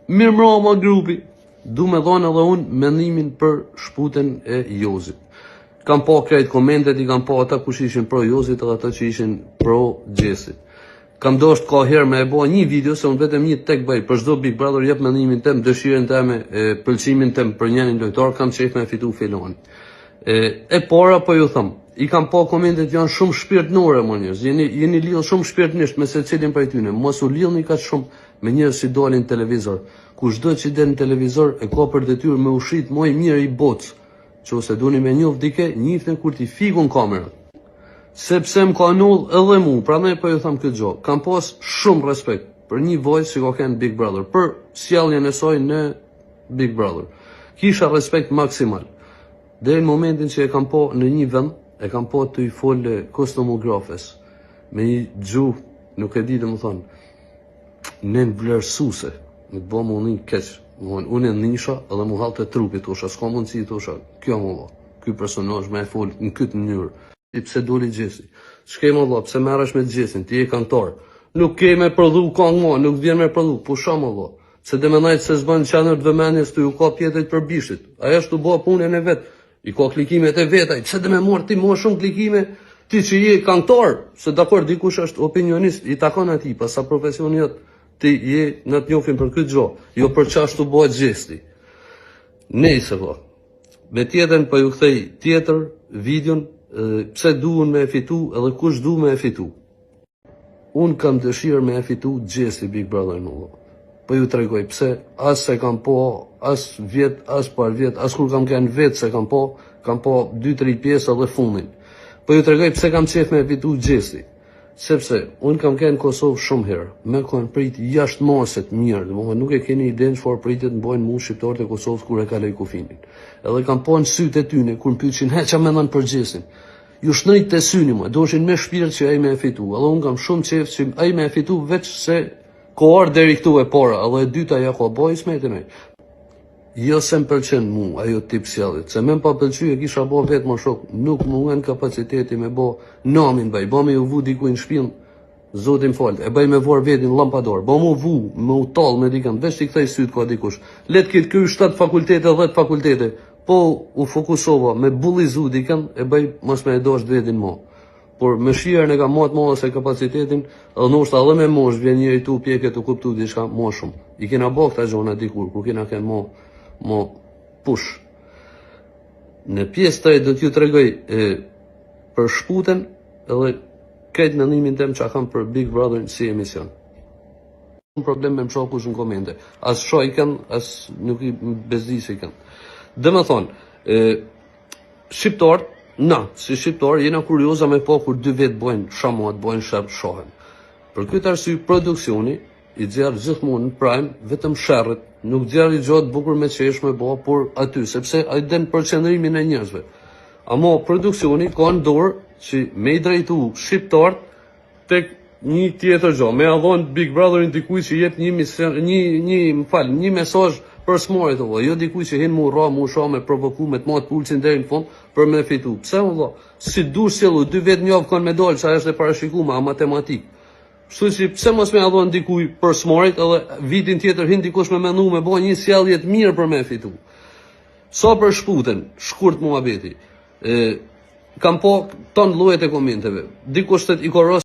Mirë mbroma grupi. Du me dhonë edhe unë mendimin për shputjen e Jozit. Kam po krejt komentet, i kam po ata kush ishin pro Jozit edhe ata që ishin pro Gjesit. Kam dosht ka herë me e bo një video, se unë vetëm një tek bëj, për shdo Big Brother jep mendimin tem, dëshiren teme, pëlqimin tem për njënin lojtar, kam qef me fitu filoni. E para po ju thëm, i kam po komentet janë shumë shpirtnore më njërës, jeni lidhë shumë shpirtnisht me se cilin për e tyne, mos u lidhni ka shumë me njërës që dolin televizor. Kushdo që den në televizor e ka për detyrë me ushit moj mirë i bocë, që ose duni me njof dike, njiften kur ti fikun kamerat. Sepse më ka null edhe mu, pra ne po ju tham këtë gjo, kam pas shumë respekt për një vojtë që ka kënë Big Brother, për sjelljen e saj në Big Brother. Kisha respekt maksimal. Dhe në momentin që e kam po në një vend, e kam po të i folë kostomografes, me një gjuh, nuk e di dhe më thonë, në vlerësuse, në të bo më një keqë, unë e nisha edhe mu halte trupit, tosha, s'ka mundësi, tosha, kjo më dha, kjo personazh me e folë në këtë mënyrë. Pse doli Gjesi? Shkej më dha, pse merresh me Gjesin, ti je kantar. Nuk ke me prodhu këngë mo, nuk vjen me prodhu, po sha më dha. Se dhe me najtë se zban qanër të vëmenjes të ju ka pjetët për bishit. Aja shtu bo punën e vetë, i ka klikimet e vetaj, se dhe me morë ti mo shumë klikime, ti që je kantar, se dakor dikush është opinionist, i takon ati, pas sa profesionit ti je në të njofin për këtë gjo, jo për qashtu bo Gjesti. Nejse po, me tjetën për ju kthej tjetër videon, pse duhen me e fitu edhe kush du me e fitu. Unë kam dëshirë me e fitu Gjesi Big Brother në. Po ju tregoj pse, as se kam po, as vjet, as par vjet, as kur kam kënë vetë se kam po 2-3 pjesë edhe fundin. Po ju tregoj pse kam qef me e fitu Gjesi. Sepse, unë kam kënë Kosovë shumë herë, me kanë prit jashtë maset mirë, dhe nuk e keni idenë çfarë pritet në bojnë mu shqiptarët e Kosovës kur e kaloj kufinin. Edhe kam po në sytë e tyne, kur më pyetsin, qa me dhanë për Gjesin. Ju shnëjt të syni më, doshin me shpirt që ai me e fitu, edhe unë kam shumë qef që ai me e fitu veç se ko ardë deri këtu e para, edhe e dyta ja ka boj smetin ai. Jo se më pëlqen mu, ajo tip sjellit, se me më pa pëlqy e kisha bo vetë më shok, nuk më uen kapaciteti me bo namin bëj, bo me ju vu dikuj në shpinë, zotin falë, e bëj me vor vetin lampador, bo mu vu, me u talë me dikant, veç t'i kthej sytë ka dikush, let kitë kjo 7 fakultete, 10 fakultete, po u fokusova me bullizu dikant, e bëj mos me e dosh vetin mo. Por me shirën e ka matë ma ose kapacitetin, edhe nështë edhe me mosh, vjen njëri tu pjeke të kuptu diçka ma shumë. I kena bo këta gjona dikur, kur kena kënë mo push. Në pjesë të do t'ju tregoj për shputen edhe këtë mendimin tem që kam për Big Brother si emision. Shumë problem me më shoh kush në komente. As shoh i kanë, as nuk i bezdis i kanë. Dhe me thonë, shqiptarët, na, si shqiptar, jena kurioza me po kur 2 vetë bojnë shamat, bojnë shohen. Për këtë arsye produksioni i gjerë gjithmonë në prime, vetëm sherrit, nuk gjerë i gjatë bukur me qesh me bo, por aty, sepse a i den për qëndrimin e njerëzve. Amo produksioni ka në dorë që me i drejtu shqiptarët tek një tjetër gjo, me adhon Big Brotherin dikuj që jep një mesazh për smarit të jo dikuj që hinë mu ra, mu sha me provoku, me të matë pulcin deri në fund, për me fitu. Pse më dha? Si du sjelu, 2 vetë njavë kanë medalë, që është e parashikume, a matematik. Shtu që pse mos me adhon dikuj për smarit, edhe vitin tjetër hinë dikush me menu me bo një sjelljet mirë për me fitu. Sa për shputen, shkurt muhabeti, kam po tonë llojet e komenteve. Dikush të i koros